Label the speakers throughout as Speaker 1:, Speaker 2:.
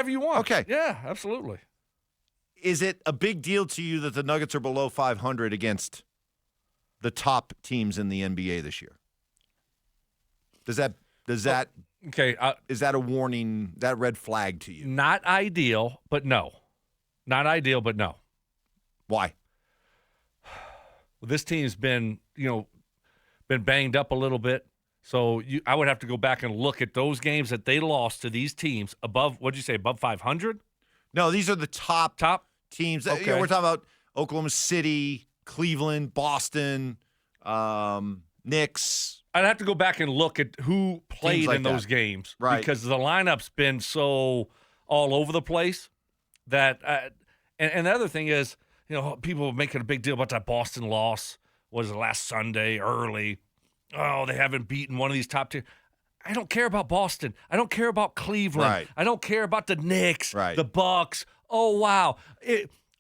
Speaker 1: Whatever you want.
Speaker 2: Okay.
Speaker 1: Yeah, absolutely.
Speaker 2: Is it a big deal to you that the Nuggets are below 500 against the top teams in the NBA this year? Does that
Speaker 1: Okay.
Speaker 2: is that a warning, that red flag to you?
Speaker 1: Not ideal, but no. Not ideal, but no.
Speaker 2: Why?
Speaker 1: This team's been banged up a little bit. So I would have to go back and look at those games that they lost to these teams above, what'd you say, above 500?
Speaker 2: No, these are the top teams.
Speaker 1: Okay.
Speaker 2: We're talking about Oklahoma City, Cleveland, Boston, Knicks.
Speaker 1: I'd have to go back and look at who played in those games.
Speaker 2: Right.
Speaker 1: Because the lineup's been so all over the place that and the other thing is, people are making a big deal about that Boston loss. Was it last Sunday early? Oh, they haven't beaten one of these top tier. I don't care about Boston. I don't care about Cleveland.
Speaker 2: Right.
Speaker 1: I don't care about the Knicks,
Speaker 2: Right.
Speaker 1: the Bucks. Oh, wow.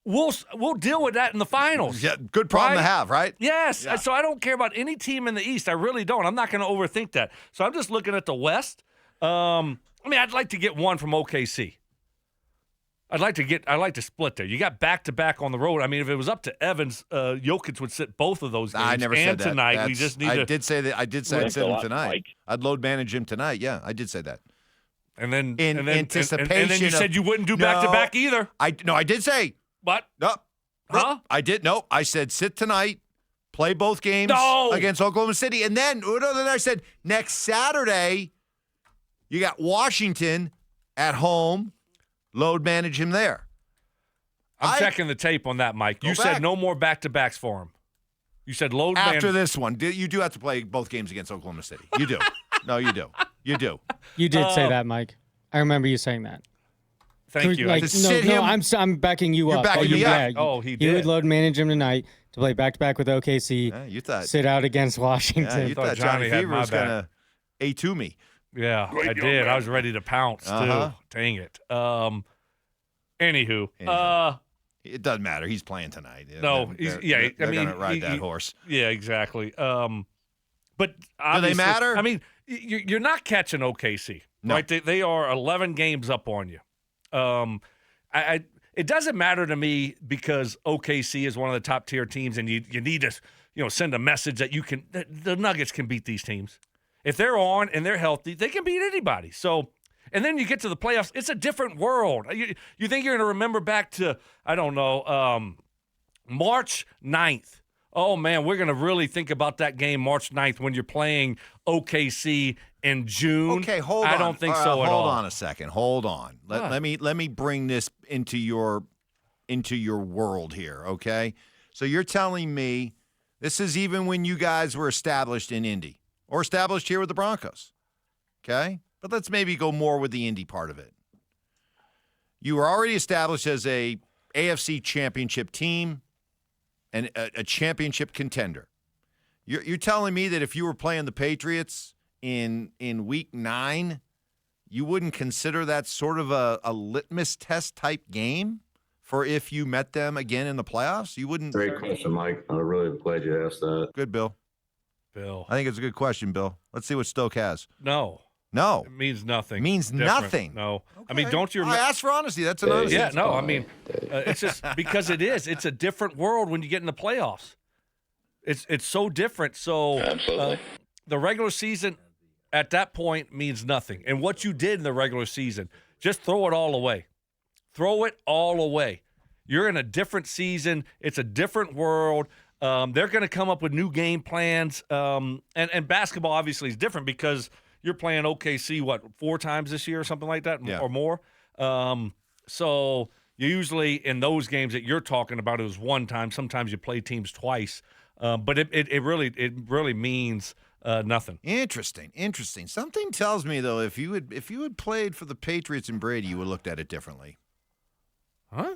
Speaker 1: We'll deal with that in the finals.
Speaker 2: Yeah, good problem to have, right?
Speaker 1: Yes.
Speaker 2: Yeah.
Speaker 1: So I don't care about any team in the East. I really don't. I'm not going to overthink that. So I'm just looking at the West. I'd like to get one from OKC. I'd like to split there. You got back-to-back on the road. I mean, if it was up to Evans, Jokic would sit both of those games.
Speaker 2: I never said that.
Speaker 1: Tonight, we just need
Speaker 2: I
Speaker 1: to.
Speaker 2: did say that. I did say I'd sit him tonight.
Speaker 3: Mike.
Speaker 2: I'd load manage him tonight. Yeah, I did say that.
Speaker 1: And then
Speaker 2: In anticipation
Speaker 1: and then you said you wouldn't do
Speaker 2: No.
Speaker 1: back-to-back either.
Speaker 2: I did say.
Speaker 1: What?
Speaker 2: No.
Speaker 1: Huh?
Speaker 2: I did. No, I said sit tonight, play both games
Speaker 1: No.
Speaker 2: against Oklahoma City. And then I said next Saturday, you got Washington at home, load manage him there.
Speaker 1: I'm checking the tape on that, Mike. You said no more back-to-backs for him. You said load
Speaker 2: After
Speaker 1: manage.
Speaker 2: this one, you do have to play both games against Oklahoma City. You do. No, you do. You do.
Speaker 4: You did say that, Mike. I remember you saying that.
Speaker 1: Thank you.
Speaker 4: Like, I'm backing you up.
Speaker 2: backing me up.
Speaker 1: Oh, he
Speaker 4: You
Speaker 1: did.
Speaker 4: would load manage him tonight to play back-to-back with OKC.
Speaker 2: Yeah, you thought.
Speaker 4: Sit out against Washington.
Speaker 2: Yeah, you thought Johnny
Speaker 1: had
Speaker 2: Fever
Speaker 1: my
Speaker 2: was gonna A2 me.
Speaker 1: Yeah, I did. I was ready to pounce,
Speaker 2: Uh-huh.
Speaker 1: too. Dang it. Anywho.
Speaker 2: It doesn't matter. He's playing tonight.
Speaker 1: No,
Speaker 2: they're gonna ride that horse.
Speaker 1: Yeah, exactly. But
Speaker 2: Do
Speaker 1: obviously,
Speaker 2: they matter?
Speaker 1: I mean, you're not catching OKC,
Speaker 2: No.
Speaker 1: right? They are 11 games up on you. It doesn't matter to me because OKC is one of the top tier teams, and you need to send a message that the Nuggets can beat these teams if they're on and they're healthy. They can beat anybody. So. And then you get to the playoffs. It's a different world. You think you're going to remember back to, I don't know, March 9th. Oh, man, we're going to really think about that game March 9th when you're playing OKC in June.
Speaker 2: Okay, hold on.
Speaker 1: I don't think so at all.
Speaker 2: Hold on a second. Hold on. Let me bring this into your world here, okay? So you're telling me this is even when you guys were established in Indy or established here with the Broncos, okay? But let's maybe go more with the Indy part of it. You were already established as a AFC championship team and a championship contender. You're telling me that if you were playing the Patriots in week 9, you wouldn't consider that sort of a litmus test type game for if you met them again in the playoffs? You wouldn't.
Speaker 3: Great question, Mike. I'm really glad you asked that.
Speaker 2: Good, Bill.
Speaker 1: Bill.
Speaker 2: I think it's a good question, Bill. Let's see what Stoke has.
Speaker 1: No.
Speaker 2: No.
Speaker 1: It means nothing.
Speaker 2: Means
Speaker 1: Different.
Speaker 2: nothing.
Speaker 1: No.
Speaker 2: Okay.
Speaker 1: I mean, don't you
Speaker 2: I asked for honesty. That's an honesty.
Speaker 1: Yeah, no, I mean, it's just because it is. It's a different world when you get in the playoffs. It's so different. So the regular season at that point means nothing. And what you did in the regular season, just throw it all away. Throw it all away. You're in a different season. It's a different world. They're going to come up with new game plans. And basketball obviously is different because you're playing OKC, 4 times this year or something like that, or more. So usually in those games that you're talking about, it was 1 time. Sometimes you play teams twice. But it really means nothing.
Speaker 2: Interesting. Something tells me though, if you had played for the Patriots and Brady, you would have looked at it differently.
Speaker 1: Huh?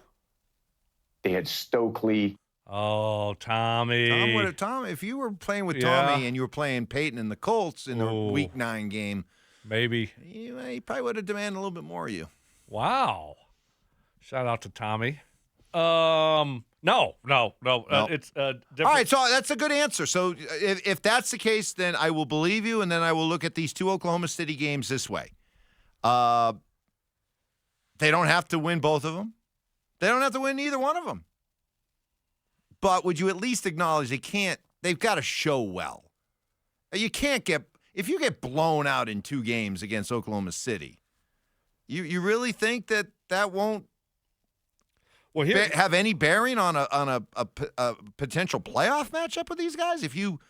Speaker 5: They had Stokley.
Speaker 1: Oh, Tommy.
Speaker 2: Tom, if you were playing with Tommy and you were playing Peyton and the Colts in the Week 9 game,
Speaker 1: maybe
Speaker 2: he probably would have demanded a little bit more of you.
Speaker 1: Wow. Shout out to Tommy. No. It's different.
Speaker 2: All right, so that's a good answer. So if that's the case, then I will believe you, and then I will look at these 2 Oklahoma City games this way. They don't have to win both of them. They don't have to win either one of them. But would you at least acknowledge they've got to show well. You can't if you get blown out in 2 games against Oklahoma City, you really think that won't have any bearing on a potential playoff matchup with these guys? If you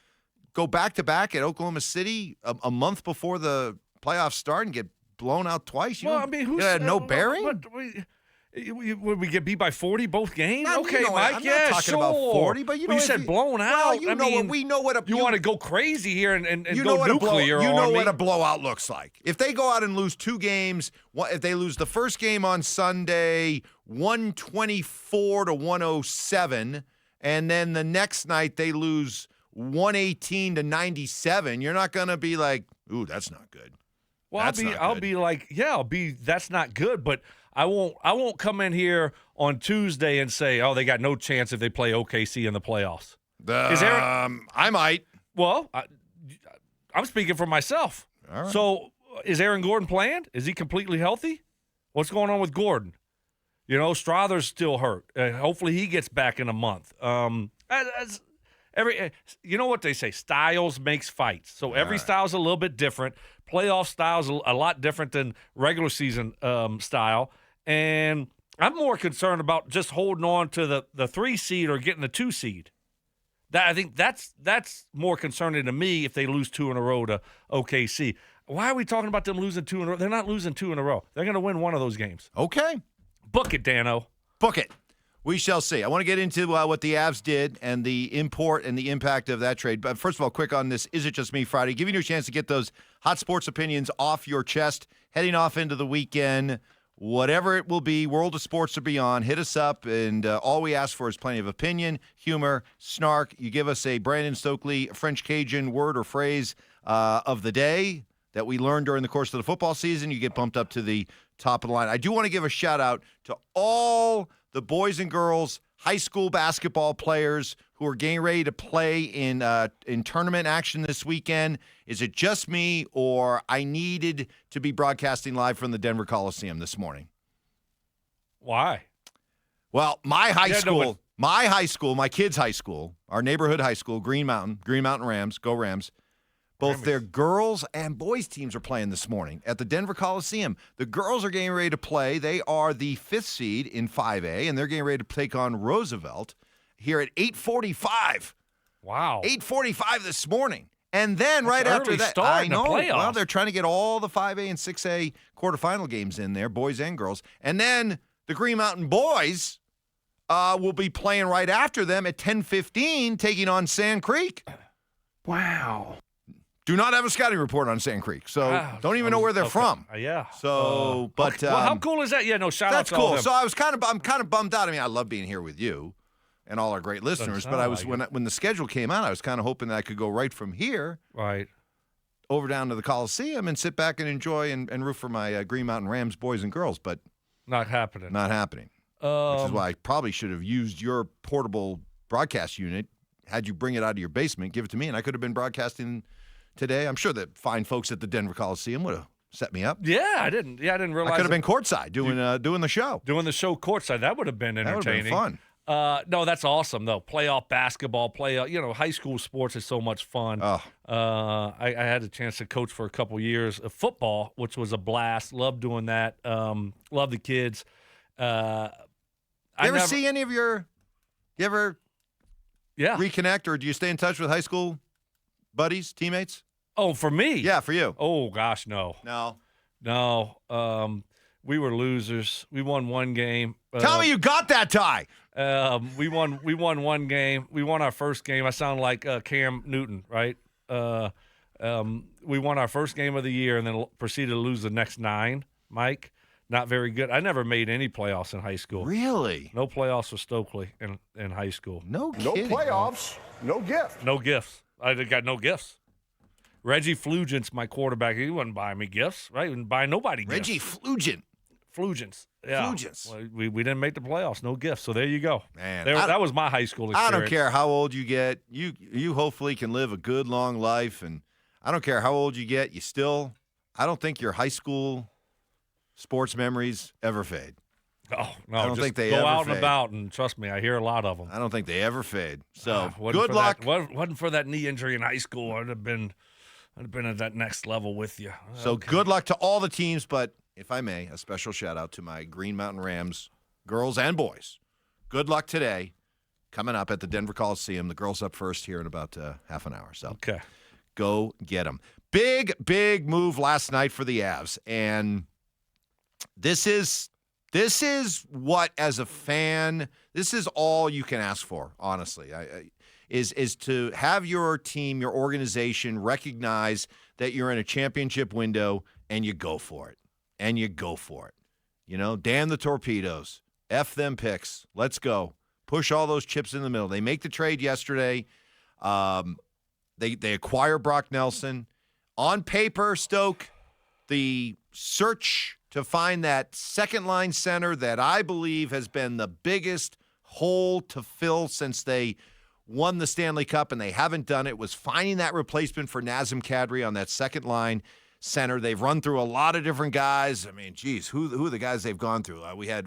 Speaker 2: go back-to-back at Oklahoma City a month before the playoffs start and get blown out twice, who had no bearing?
Speaker 1: Would we get beat by 40 both games? Okay,
Speaker 2: I'm
Speaker 1: Mike.
Speaker 2: not talking about 40, but
Speaker 1: you said blown out.
Speaker 2: We know what
Speaker 1: you want to go crazy here and
Speaker 2: you
Speaker 1: go
Speaker 2: know
Speaker 1: nuclear.
Speaker 2: You know what a blowout looks like. If they go out and lose 2 games, if they lose the first game on Sunday, 124 to 107, and then the next night they lose 118 to 97, you're not going to be like, "Ooh, that's not good."
Speaker 1: Well, I'll be like, that's not good, but I won't come in here on Tuesday and say, "Oh, they got no chance if they play OKC in the playoffs."
Speaker 2: I might.
Speaker 1: Well, I'm speaking for myself.
Speaker 2: All right.
Speaker 1: So, is Aaron Gordon playing? Is he completely healthy? What's going on with Gordon? Strother's still hurt. Hopefully, he gets back in a month. You know what they say? Styles makes fights. So every style's a little bit different. Playoff style's a lot different than regular season style. And I'm more concerned about just holding on to the 3 seed or getting the 2 seed. I think that's more concerning to me if they lose 2 in a row to OKC. Why are we talking about them losing 2 in a row? They're not losing 2 in a row. They're going to win one of those games.
Speaker 2: Okay.
Speaker 1: Book it, Dano.
Speaker 2: Book it. We shall see. I want to get into what the Avs did and the import and the impact of that trade. But first of all, quick on this Is It Just Me Friday, giving you a chance to get those hot sports opinions off your chest, heading off into the weekend. Whatever it will be, World of Sports or beyond, hit us up, and all we ask for is plenty of opinion, humor, snark. You give us a Brandon Stokley French Cajun word or phrase of the day that we learned during the course of the football season. You get bumped up to the top of the line. I do want to give a shout-out to all the boys and girls high school basketball players who are getting ready to play in tournament action this weekend. Is it just me, or I needed to be broadcasting live from the Denver Coliseum this morning?
Speaker 1: Why?
Speaker 2: Well, my kids' high school, our neighborhood high school, Green Mountain Rams, go Rams. Both their girls and boys teams are playing this morning at the Denver Coliseum. The girls are getting ready to play. They are the 5th seed in 5A, and they're getting ready to take on Roosevelt here at 8:45.
Speaker 1: Wow.
Speaker 2: 8:45 this morning. And then right after that, I know. Well, they're trying to get all the 5A and 6A quarterfinal games in there, boys and girls. And then the Green Mountain boys will be playing right after them at 10:15, taking on Sand Creek.
Speaker 5: Wow.
Speaker 2: Do not have a scouting report on Sand Creek, so don't even know where they're from.
Speaker 1: Yeah.
Speaker 2: So, but
Speaker 1: well, how cool is that? Yeah, no, shout out to
Speaker 2: cool.
Speaker 1: all them.
Speaker 2: So I'm kind of bummed out. I mean, I love being here with you and all our great listeners, but I was when the schedule came out, I was kind of hoping that I could go right from here, over down to the Coliseum and sit back and enjoy and root for my Green Mountain Rams boys and girls, but
Speaker 1: not happening.
Speaker 2: Not happening. Which is why I probably should have used your portable broadcast unit. Had you bring it out of your basement, give it to me, and I could have been broadcasting today. I'm sure that fine folks at the Denver Coliseum would have set me up.
Speaker 1: Yeah, I didn't realize.
Speaker 2: I could have been courtside doing the show.
Speaker 1: Doing the show courtside. That would have been entertaining.
Speaker 2: That would have been
Speaker 1: fun. No, that's awesome though. Playoff basketball, high school sports is so much fun.
Speaker 2: Oh.
Speaker 1: I had a chance to coach for a couple years of football, which was a blast. Loved doing that. Love the kids.
Speaker 2: See any of you ever reconnect, or do you stay in touch with high school buddies, teammates?
Speaker 1: Oh, for me?
Speaker 2: Yeah, for you.
Speaker 1: Oh, gosh, no.
Speaker 2: No.
Speaker 1: We were losers. We won one game.
Speaker 2: Tell me you got that tie.
Speaker 1: We won one game. We won our first game. I sound like Cam Newton, right? We won our first game of the year and then proceeded to lose the next 9, Mike. Not very good. I never made any playoffs in high school.
Speaker 2: Really?
Speaker 1: No playoffs for Stokley in high school.
Speaker 2: No kidding.
Speaker 6: No playoffs, no gifts.
Speaker 1: No gifts. I got no gifts. Reggie Flugent's my quarterback. He wasn't buying me gifts, right? He wasn't buying nobody gifts.
Speaker 2: Reggie
Speaker 1: Flugent's. Yeah.
Speaker 2: Flugent's.
Speaker 1: Well, we didn't make the playoffs. No gifts. So there you go.
Speaker 2: Man,
Speaker 1: that was my high school experience.
Speaker 2: I don't care how old you get. You hopefully can live a good, long life. And I don't care how old you get. I don't think your high school sports memories ever fade.
Speaker 1: Oh, no.
Speaker 2: I don't
Speaker 1: just
Speaker 2: think they
Speaker 1: go
Speaker 2: ever
Speaker 1: out and
Speaker 2: fade.
Speaker 1: about, and trust me, I hear a lot of them.
Speaker 2: I don't think they ever fade. So
Speaker 1: Wasn't
Speaker 2: good
Speaker 1: for
Speaker 2: luck.
Speaker 1: Wasn't for that knee injury in high school, I'd have been at that next level with you.
Speaker 2: So
Speaker 1: Okay.
Speaker 2: good luck to all the teams, but if I may, a special shout out to my Green Mountain Rams, girls and boys. Good luck today, coming up at the Denver Coliseum. The girls up first here in about half an hour. So
Speaker 1: Okay.
Speaker 2: go get them. Big move last night for the Avs, and this is what, as a fan, this is all you can ask for. Honestly, is to have your team, your organization recognize that you're in a championship window and you go for it. You know, damn the torpedoes. F them picks. Let's go. Push all those chips in the middle. They make the trade yesterday. They acquire Brock Nelson. On paper, Stoke, the search to find that second-line center that I believe has been the biggest hole to fill since they won the Stanley Cup, and they haven't done it, was finding that replacement for Nazem Kadri on that second-line center. They've run through a lot of different guys. I mean, geez, who are the guys they've gone through? We had,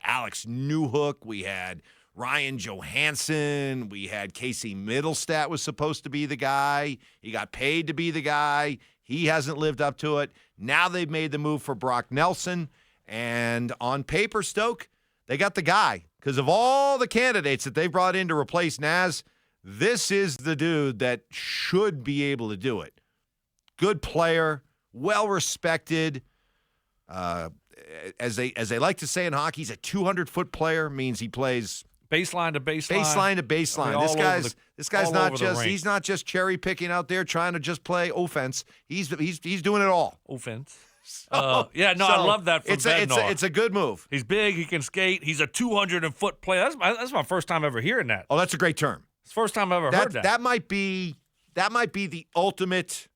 Speaker 2: Alex Newhook. We had Ryan Johansson. We had Casey Middlestat was supposed to be the guy. He got paid to be the guy. He hasn't lived up to it. Now they've made the move for Brock Nelson. And on paper, Stoke, they got the guy. Because of all the candidates that they brought in to replace Naz, this is the dude that should be able to do it. Good player, well-respected. As they like to say in hockey, he's a 200-foot player, means he plays
Speaker 1: baseline to baseline.
Speaker 2: Baseline to baseline.
Speaker 1: I mean,
Speaker 2: This guy's
Speaker 1: all
Speaker 2: not
Speaker 1: over the
Speaker 2: just
Speaker 1: rink.
Speaker 2: he's not just cherry picking out there trying to just play offense. He's doing it all.
Speaker 1: Offense. I love that from Bednar.
Speaker 2: It's a good move.
Speaker 1: He's big. He can skate. He's a 200-foot player. That's my first time ever hearing that.
Speaker 2: Oh, that's a great term.
Speaker 1: It's the first time I've ever heard that.
Speaker 2: That might be the ultimate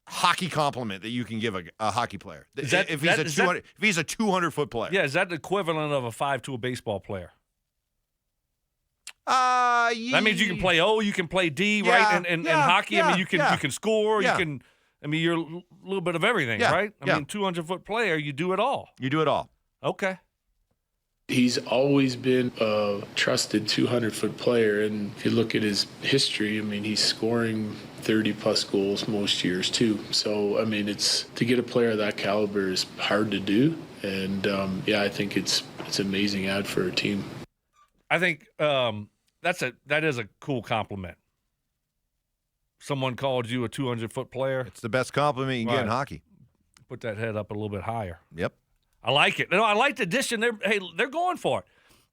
Speaker 2: hockey compliment that you can give a hockey player. If he's a 200-foot player.
Speaker 1: Yeah, is that the equivalent of a 5 a baseball player?
Speaker 2: That
Speaker 1: means you can play O, you can play D,
Speaker 2: Yeah,
Speaker 1: right? And hockey,
Speaker 2: yeah,
Speaker 1: I mean, you can score,
Speaker 2: Yeah.
Speaker 1: you can. I mean, you're a little bit of everything,
Speaker 2: Yeah,
Speaker 1: right?
Speaker 2: yeah.
Speaker 1: I mean, 200-foot player, you do it all.
Speaker 2: You do it all.
Speaker 1: Okay.
Speaker 7: He's always been a trusted 200-foot player, and if you look at his history, I mean, he's scoring 30-plus goals most years, too. So, I mean, to get a player of that caliber is hard to do, and, I think it's an amazing ad for a team.
Speaker 1: I think that is a cool compliment. Someone called you a 200-foot player.
Speaker 2: It's the best compliment you can get in hockey.
Speaker 1: Put that head up a little bit higher.
Speaker 2: Yep.
Speaker 1: I like it. No, I like the addition. They're going for it.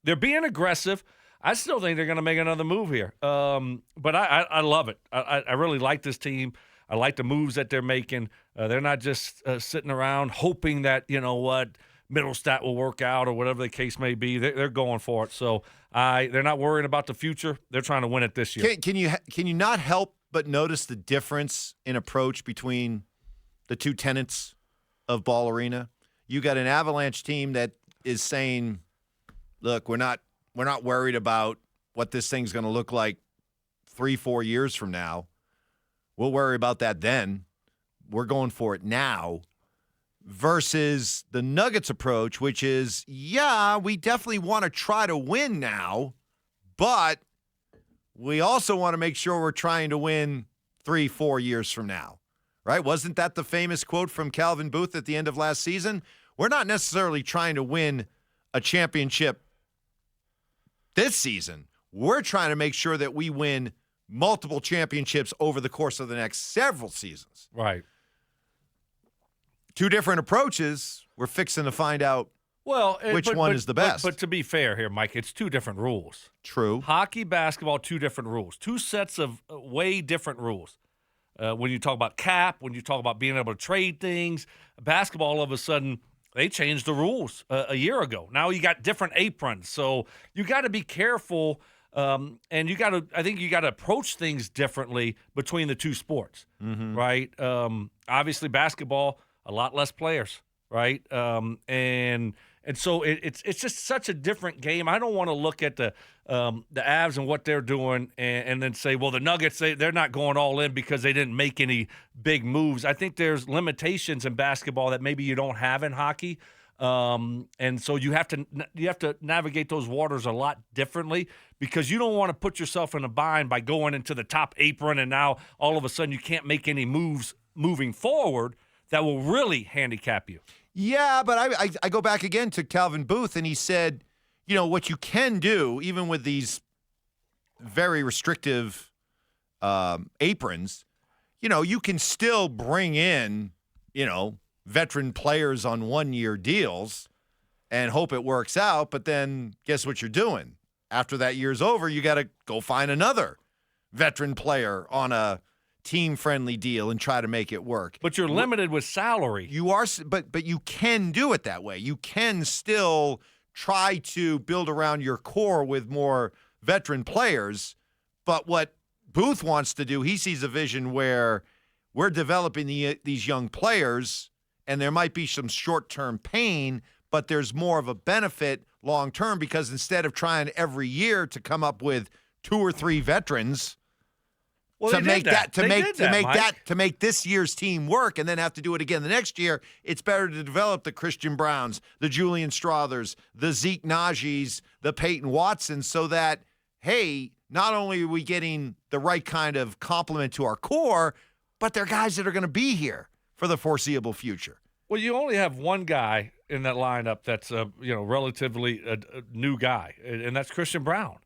Speaker 1: They're being aggressive. I still think they're going to make another move here. But I love it. I really like this team. I like the moves that they're making. They're not just sitting around hoping that, Middlestat will work out or whatever the case may be. They're going for it. So they're not worrying about the future. They're trying to win it this year.
Speaker 2: Can you not help but notice the difference in approach between the two tenants of Ball Arena? You got an Avalanche team that is saying, look, we're not worried about what this thing's going to look like 3-4 years from now. We'll worry about that then. We're going for it now. Versus the Nuggets approach, which is, we definitely want to try to win now, but we also want to make sure we're trying to win 3-4 years from now. Right? Wasn't that the famous quote from Calvin Booth at the end of last season? We're not necessarily trying to win a championship this season. We're trying to make sure that we win multiple championships over the course of the next several seasons.
Speaker 1: Right.
Speaker 2: Two different approaches. We're fixing to find out which one is the best.
Speaker 1: But to be fair here, Mike, it's two different rules.
Speaker 2: True.
Speaker 1: Hockey, basketball, two different rules. Two sets of way different rules. When you talk about cap, when you talk about being able to trade things, basketball, all of a sudden, they changed the rules a year ago. Now you got different aprons. So you got to be careful, and I think you got to approach things differently between the two sports, right? Obviously, basketball, a lot less players, right? And And so it's just such a different game. I don't want to look at the Avs and what they're doing and then say, well, the Nuggets, they're not going all in because they didn't make any big moves. I think there's limitations in basketball that maybe you don't have in hockey. And so you have to navigate those waters a lot differently because you don't want to put yourself in a bind by going into the top apron and now all of a sudden you can't make any moves moving forward that will really handicap you.
Speaker 2: Yeah, but I go back again to Calvin Booth, and he said, what you can do, even with these very restrictive aprons, you can still bring in, veteran players on one-year deals and hope it works out, but then guess what you're doing? After that year's over, you got to go find another veteran player on a team-friendly deal and try to make it work.
Speaker 1: But you're limited with salary.
Speaker 2: You are, but you can do it that way. You can still try to build around your core with more veteran players. But what Booth wants to do, he sees a vision where we're developing these young players, and there might be some short-term pain, but there's more of a benefit long-term because instead of trying every year to come up with 2 or 3 veterans – to make this year's team work and then have to do it again the next year, it's better to develop the Christian Browns, the Julian Strathers, the Zeke Najis, the Peyton Watsons, so that, hey, not only are we getting the right kind of complement to our core, but they're guys that are going to be here for the foreseeable future.
Speaker 1: Well, you only have one guy in that lineup that's relatively a new guy, and that's Christian Brown.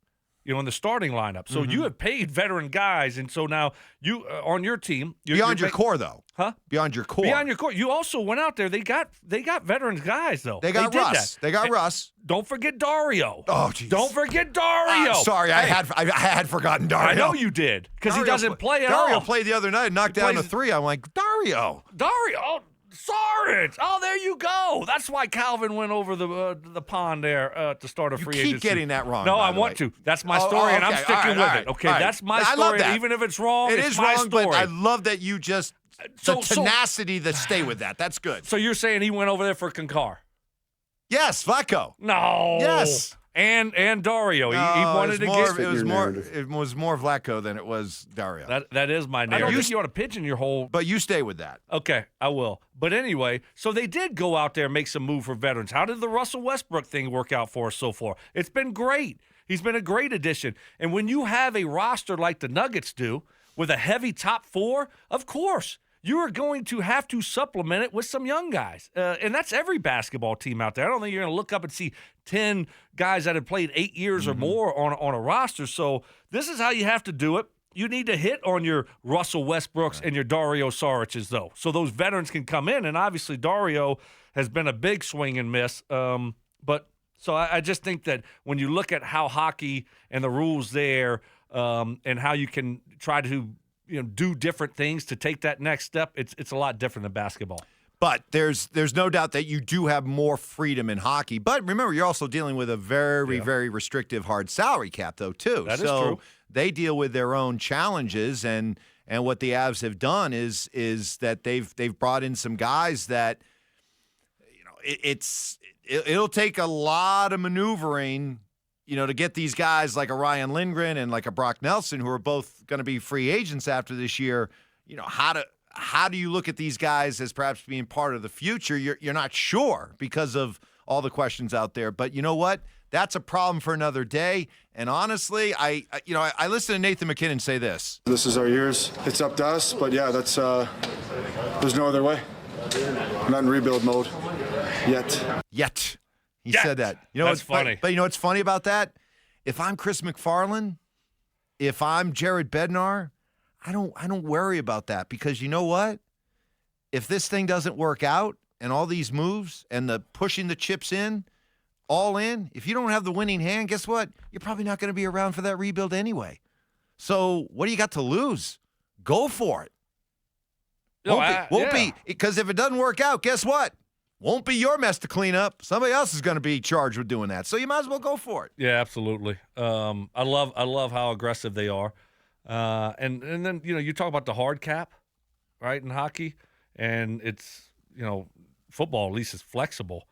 Speaker 1: In the starting lineup. So you have paid veteran guys, and so now you on your team.
Speaker 2: Beyond your core, though.
Speaker 1: Huh?
Speaker 2: Beyond your core.
Speaker 1: Beyond your core. You also went out there. They got veterans guys, though.
Speaker 2: They got Russ. They got Russ.
Speaker 1: Don't forget Dario.
Speaker 2: Oh, jeez.
Speaker 1: Don't forget Dario.
Speaker 2: Sorry, I had forgotten Dario.
Speaker 1: I know you did, because he doesn't play at all.
Speaker 2: Dario played the other night, knocked down a 3. I'm like, Dario.
Speaker 1: Sarge! Oh, there you go. That's why Calvin went over the pond there to start a free agency.
Speaker 2: You keep getting that wrong.
Speaker 1: No, I want to. That's my story, and I'm sticking with it. Okay, that's my story.
Speaker 2: I love that.
Speaker 1: Even if it's wrong,
Speaker 2: it's
Speaker 1: my
Speaker 2: wrong,
Speaker 1: story.
Speaker 2: but I love that you just the tenacity to stay with that. That's good.
Speaker 1: So you're saying he went over there for Concar?
Speaker 2: Yes, Vlatko.
Speaker 1: No.
Speaker 2: Yes.
Speaker 1: And Dario. He wanted to get.
Speaker 2: It was more Vlatko than it was Dario.
Speaker 1: That is my narrative. I don't think you want to pigeon your whole.
Speaker 2: But you stay with that.
Speaker 1: Okay, I will. But anyway, so they did go out there and make some move for veterans. How did the Russell Westbrook thing work out for us so far? It's been great. He's been a great addition. And when you have a roster like the Nuggets do, with a heavy top 4, of course, you are going to have to supplement it with some young guys. And that's every basketball team out there. I don't think you're going to look up and see 10 guys that have played 8 years or more on a roster. So this is how you have to do it. You need to hit on your Russell Westbrooks and your Dario Sarics, though, so those veterans can come in. And obviously Dario has been a big swing and miss. But so I just think that when you look at how hockey and the rules there and how you can try to do different things to take that next step, it's a lot different than basketball.
Speaker 2: But there's no doubt that you do have more freedom in hockey. But remember, you're also dealing with a very, very restrictive hard salary cap, though, too.
Speaker 1: That is true.
Speaker 2: They deal with their own challenges, and what the Avs have done is that they've brought in some guys that it'll take a lot of maneuvering, to get these guys like a Ryan Lindgren and like a Brock Nelson, who are both going to be free agents after this year. How do you look at these guys as perhaps being part of the future? You're not sure because of all the questions out there. But you know what? That's a problem for another day. And honestly, I listened to Nathan McKinnon say this.
Speaker 8: This is our years. It's up to us. But yeah, that's there's no other way. We're not in rebuild mode yet. He said that.
Speaker 1: That's funny.
Speaker 2: But you know what's funny about that? If I'm Chris McFarland, if I'm Jared Bednar, I don't worry about that, because you know what? If this thing doesn't work out and all these moves and the pushing the chips in, all in, if you don't have the winning hand, guess what? You're probably not going to be around for that rebuild anyway. So what do you got to lose? Go for it. Won't be, because if it doesn't work out, guess what? Won't be your mess to clean up. Somebody else is going to be charged with doing that. So you might as well go for it.
Speaker 1: Yeah, absolutely. I love how aggressive they are. And then, you talk about the hard cap, right, in hockey, and it's, football at least is flexible.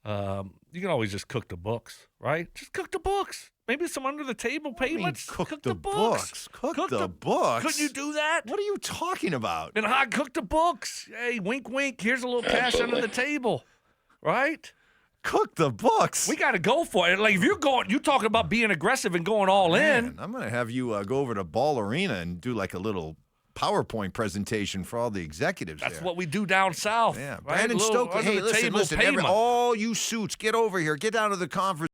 Speaker 1: You can always just cook the books, right? Just cook the books. Maybe some under the table payments.
Speaker 2: Cook the books. Cook the books.
Speaker 1: Couldn't you do that?
Speaker 2: What are you talking about?
Speaker 1: And I cook the books. Hey, wink, wink. Here's a little cash under the table, right?
Speaker 2: Cook the books.
Speaker 1: We got to go for it. Like if you're talking about being aggressive and going all in.
Speaker 2: I'm going to have you go over to Ball Arena and do like a little PowerPoint presentation for all the executives.
Speaker 1: That's
Speaker 2: there.
Speaker 1: what we do down south.
Speaker 2: Yeah,
Speaker 1: right?
Speaker 2: Brandon Stokley. Hey, listen,
Speaker 1: payment.
Speaker 2: all you suits, get over here. Get down to the conference.